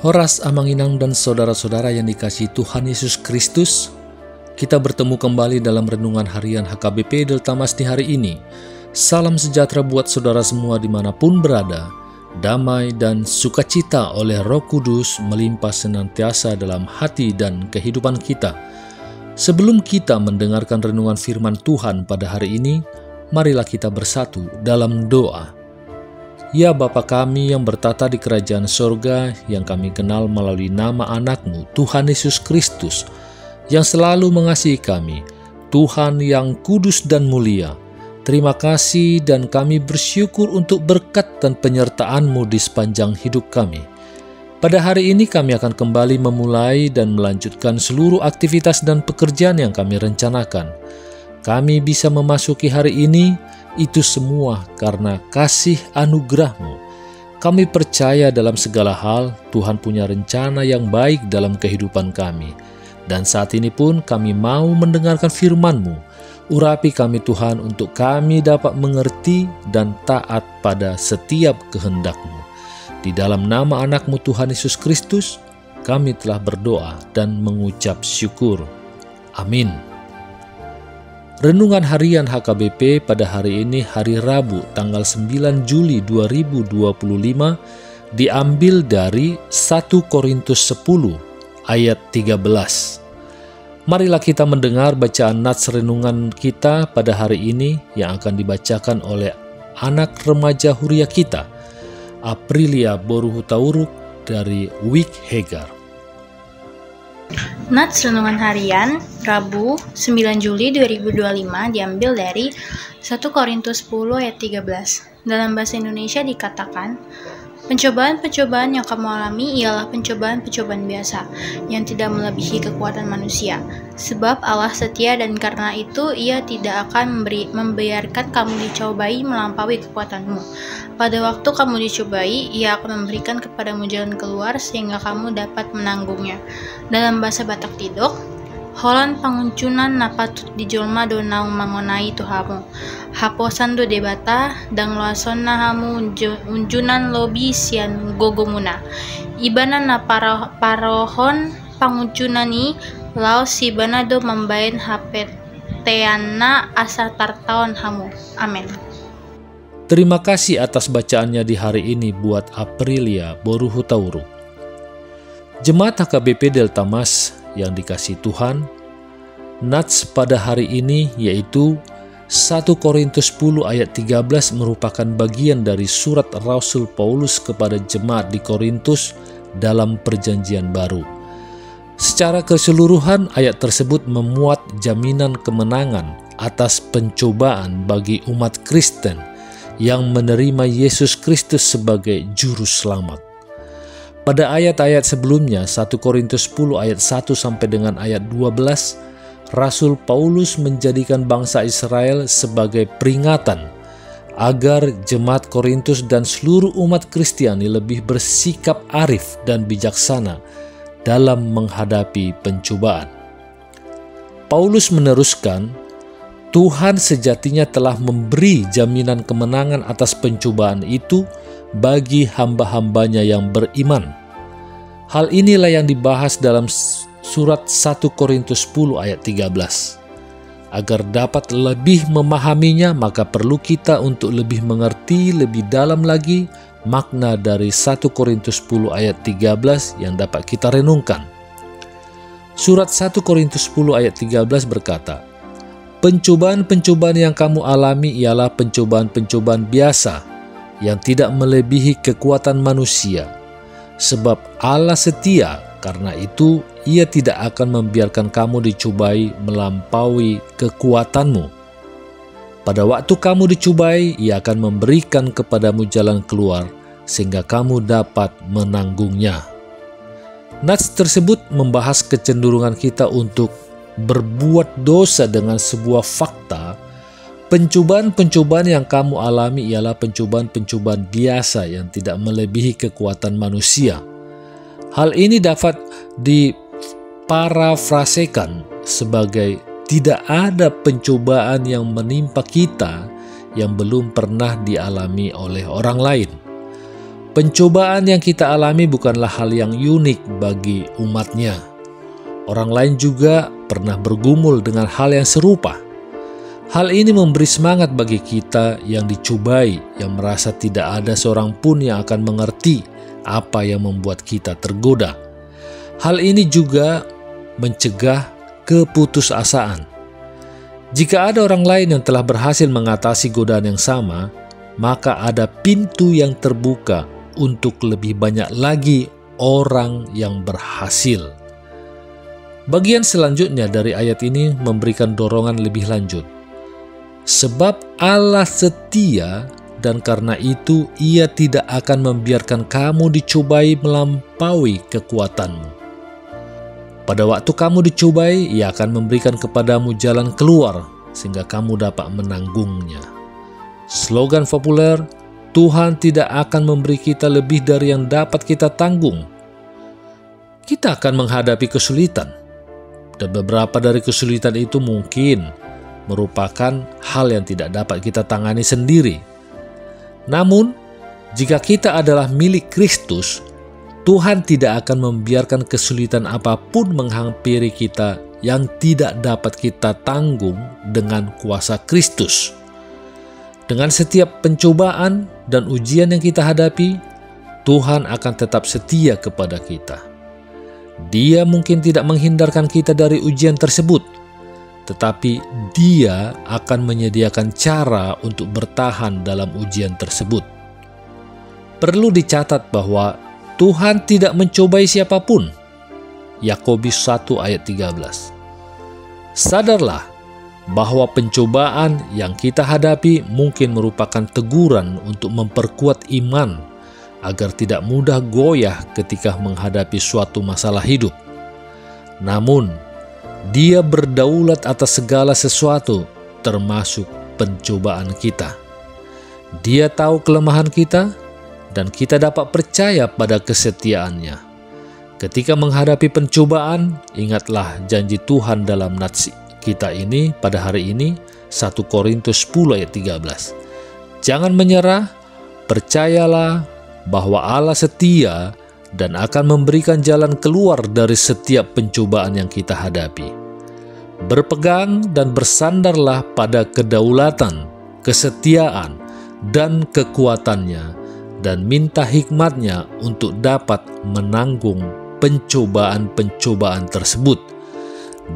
Horas, Amanginang, dan saudara-saudara yang dikasihi Tuhan Yesus Kristus, kita bertemu kembali dalam renungan harian HKBP Deltamas di hari ini. Salam sejahtera buat saudara semua dimanapun berada. Damai dan sukacita oleh Roh Kudus melimpah senantiasa dalam hati dan kehidupan kita. Sebelum kita mendengarkan renungan firman Tuhan pada hari ini, marilah kita bersatu dalam doa. Ya Bapa kami yang bertata di kerajaan sorga, yang kami kenal melalui nama anak-Mu, Tuhan Yesus Kristus, yang selalu mengasihi kami, Tuhan yang kudus dan mulia. Terima kasih dan kami bersyukur untuk berkat dan penyertaan-Mu di sepanjang hidup kami. Pada hari ini kami akan kembali memulai dan melanjutkan seluruh aktivitas dan pekerjaan yang kami rencanakan. Kami bisa memasuki hari ini, itu semua karena kasih anugerah-Mu. Kami percaya dalam segala hal, Tuhan punya rencana yang baik dalam kehidupan kami. Dan saat ini pun kami mau mendengarkan firman-Mu. Urapi kami Tuhan untuk kami dapat mengerti dan taat pada setiap kehendak-Mu. Di dalam nama anak-Mu Tuhan Yesus Kristus, kami telah berdoa dan mengucap syukur. Amin. Renungan harian HKBP pada hari ini, hari Rabu, tanggal 9 Juli 2025, diambil dari 1 Korintus 10 ayat 13. Marilah kita mendengar bacaan nats renungan kita pada hari ini yang akan dibacakan oleh anak remaja huria kita, Aprilia Boruhutauruk dari Wik Hegar. Nats renungan harian Rabu 9 Juli 2025 diambil dari 1 Korintus 10 ayat 13. Dalam bahasa Indonesia dikatakan, pencobaan-pencobaan yang kamu alami ialah pencobaan-pencobaan biasa, yang tidak melebihi kekuatan manusia. Sebab Allah setia dan karena itu Ia tidak akan membiarkan kamu dicobai melampaui kekuatanmu. Pada waktu kamu dicobai, Ia akan memberikan kepadamu jalan keluar sehingga kamu dapat menanggungnya. Dalam bahasa Batak Tidok, Holan panguncunan napatut di jolma do naung mangonai tuhamu. Haposan do debata, dang loason na hamu unjunan lobi sian gogomuna. Ibana na parohon panguncunani, laos sibana do membain hapeteana asa tartaon hamu. Amin. Terima kasih atas bacaannya di hari ini buat Aprilia Boruhutauruk. Jemaat HKBP Deltamas yang dikasihi Tuhan, nats pada hari ini yaitu 1 Korintus 10 ayat 13 merupakan bagian dari surat Rasul Paulus kepada jemaat di Korintus dalam Perjanjian Baru. Secara keseluruhan ayat tersebut memuat jaminan kemenangan atas pencobaan bagi umat Kristen yang menerima Yesus Kristus sebagai juru selamat. Pada ayat-ayat sebelumnya, 1 Korintus 10 ayat 1 sampai dengan ayat 12, Rasul Paulus menjadikan bangsa Israel sebagai peringatan agar jemaat Korintus dan seluruh umat Kristiani lebih bersikap arif dan bijaksana dalam menghadapi pencobaan. Paulus meneruskan, Tuhan sejatinya telah memberi jaminan kemenangan atas pencobaan itu bagi hamba-hambanya yang beriman. Hal inilah yang dibahas dalam surat 1 Korintus 10 ayat 13. Agar dapat lebih memahaminya, maka perlu kita untuk lebih mengerti lebih dalam lagi makna dari 1 Korintus 10 ayat 13 yang dapat kita renungkan. Surat 1 Korintus 10 ayat 13 berkata, pencobaan-pencobaan yang kamu alami ialah pencobaan-pencobaan biasa yang tidak melebihi kekuatan manusia. Sebab Allah setia, karena itu Ia tidak akan membiarkan kamu dicobai melampaui kekuatanmu. Pada waktu kamu dicobai, Ia akan memberikan kepadamu jalan keluar sehingga kamu dapat menanggungnya. Nats tersebut membahas kecenderungan kita untuk berbuat dosa dengan sebuah fakta. Pencobaan-pencobaan yang kamu alami ialah pencobaan-pencobaan biasa yang tidak melebihi kekuatan manusia. Hal ini dapat diparafrasekan sebagai tidak ada pencobaan yang menimpa kita yang belum pernah dialami oleh orang lain. Pencobaan yang kita alami bukanlah hal yang unik bagi umatnya. Orang lain juga pernah bergumul dengan hal yang serupa. Hal ini memberi semangat bagi kita yang dicobai, yang merasa tidak ada seorang pun yang akan mengerti apa yang membuat kita tergoda. Hal ini juga mencegah keputusasaan. Jika ada orang lain yang telah berhasil mengatasi godaan yang sama, maka ada pintu yang terbuka untuk lebih banyak lagi orang yang berhasil. Bagian selanjutnya dari ayat ini memberikan dorongan lebih lanjut. Sebab Allah setia dan karena itu Ia tidak akan membiarkan kamu dicobai melampaui kekuatanmu. Pada waktu kamu dicobai, Ia akan memberikan kepadamu jalan keluar sehingga kamu dapat menanggungnya. Slogan populer, Tuhan tidak akan memberi kita lebih dari yang dapat kita tanggung. Kita akan menghadapi kesulitan, dan beberapa dari kesulitan itu mungkin merupakan hal yang tidak dapat kita tangani sendiri. Namun, jika kita adalah milik Kristus, Tuhan tidak akan membiarkan kesulitan apapun menghampiri kita yang tidak dapat kita tanggung dengan kuasa Kristus. Dengan setiap pencobaan dan ujian yang kita hadapi, Tuhan akan tetap setia kepada kita. Dia mungkin tidak menghindarkan kita dari ujian tersebut, tetapi Dia akan menyediakan cara untuk bertahan dalam ujian tersebut. Perlu dicatat bahwa Tuhan tidak mencobai siapapun. Yakobus 1 ayat 13. Sadarlah bahwa pencobaan yang kita hadapi mungkin merupakan teguran untuk memperkuat iman agar tidak mudah goyah ketika menghadapi suatu masalah hidup. Namun, Dia berdaulat atas segala sesuatu, termasuk pencobaan kita. Dia tahu kelemahan kita, dan kita dapat percaya pada kesetiaannya. Ketika menghadapi pencobaan, ingatlah janji Tuhan dalam nats kita ini pada hari ini, 1 Korintus 10 ayat 13. Jangan menyerah, percayalah bahwa Allah setia dan akan memberikan jalan keluar dari setiap pencobaan yang kita hadapi. Berpegang dan bersandarlah pada kedaulatan, kesetiaan, dan kekuatannya, dan minta hikmatnya untuk dapat menanggung pencobaan-pencobaan tersebut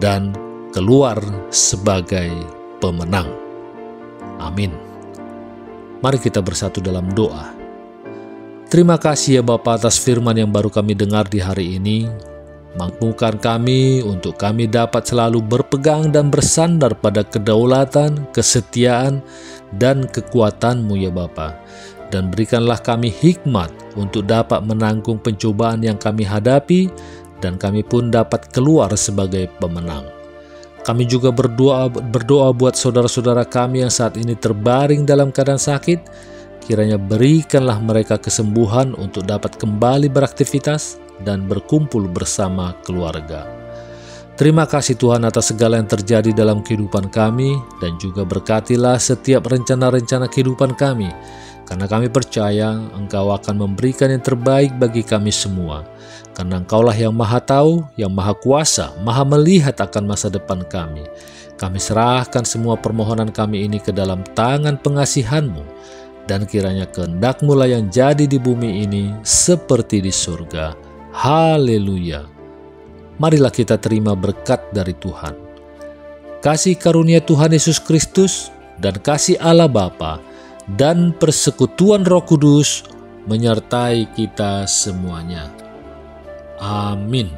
dan keluar sebagai pemenang. Amin. Mari kita bersatu dalam doa. Terima kasih ya Bapa atas firman yang baru kami dengar di hari ini. Mampukan kami untuk kami dapat selalu berpegang dan bersandar pada kedaulatan, kesetiaan, dan kekuatan-Mu ya Bapa. Dan berikanlah kami hikmat untuk dapat menanggung pencobaan yang kami hadapi, dan kami pun dapat keluar sebagai pemenang. Kami juga berdoa buat saudara-saudara kami yang saat ini terbaring dalam keadaan sakit. Kiranya berikanlah mereka kesembuhan untuk dapat kembali beraktivitas dan berkumpul bersama keluarga. Terima kasih Tuhan atas segala yang terjadi dalam kehidupan kami, dan juga berkatilah setiap rencana-rencana kehidupan kami, karena kami percaya Engkau akan memberikan yang terbaik bagi kami semua. Karena Engkaulah yang Maha Tahu, yang Maha Kuasa, Maha Melihat akan masa depan kami. Kami serahkan semua permohonan kami ini ke dalam tangan pengasihan-Mu, dan kiranya kehendak-Mu lah yang jadi di bumi ini seperti di surga. Haleluya. Marilah kita terima berkat dari Tuhan. Kasih karunia Tuhan Yesus Kristus dan kasih Allah Bapa dan persekutuan Roh Kudus menyertai kita semuanya. Amin.